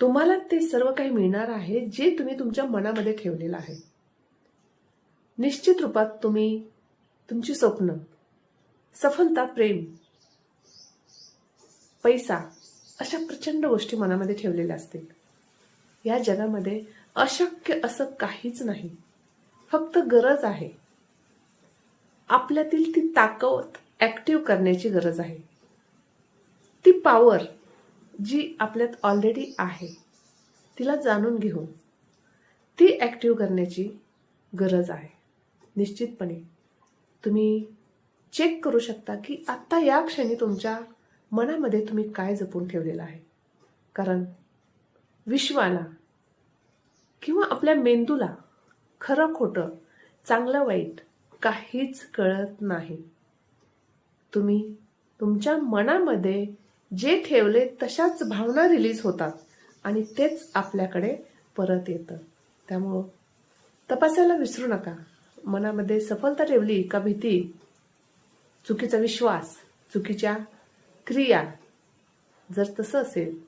तुम्हाला ते सर्व काही मिळणार आहे जे तुम्ही तुमच्या मनामध्ये ठेवलेलं आहे. निश्चित रूपात तुम्ही तुमची स्वप्न, सफलता, प्रेम, पैसा अशा प्रचंड गोष्टी मनामध्ये ठेवलेल्या असतील. या जगामध्ये अशक्य असं काहीच नाही. फक्त गरज आहे आपल्यातील ती ताकद ऍक्टिव्ह करण्याची गरज आहे. ती पॉवर जी आपल्यात ऑलरेडी आहे तिला जाणून घेऊन ती ऍक्टिव्ह करण्याची गरज आहे. निश्चितपणे तुम्ही चेक करू शकता की आत्ता या क्षणी तुमच्या मनामध्ये तुम्ही काय जपून ठेवलेलं आहे. कारण विश्वाला किंवा आपल्या मेंदूला खरं खोटं, चांगलं वाईट काहीच कळत नाही. तुम्ही तुमच्या मनामध्ये जे ठेवले तशाच भावना रिलीज होतात आणि तेच आपल्याकडे परत येतं. त्यामुळं तपासायला विसरू नका. मनामध्ये सफलता ठेवली का भीती, चुकीचा विश्वास, चुकीच्या क्रिया, जर तसं असेल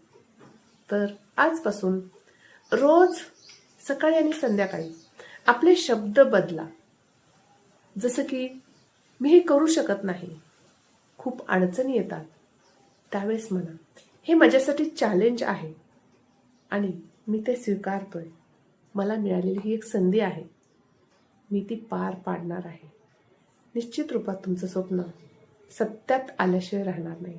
तर आजपासून रोज सकाळी आणि संध्याकाळी आपले शब्द बदला. जसं की मी हे करू शकत नाही, खूप अडचणी येतात, त्यावेळेस म्हणा हे माझ्यासाठी चॅलेंज आहे आणि मी ते स्वीकारतोय. मला मिळालेली ही एक संधी आहे, मी ती पार पाडणार आहे. निश्चित रूपात तुमचं स्वप्न सत्यात आल्याशिवाय राहणार नाही.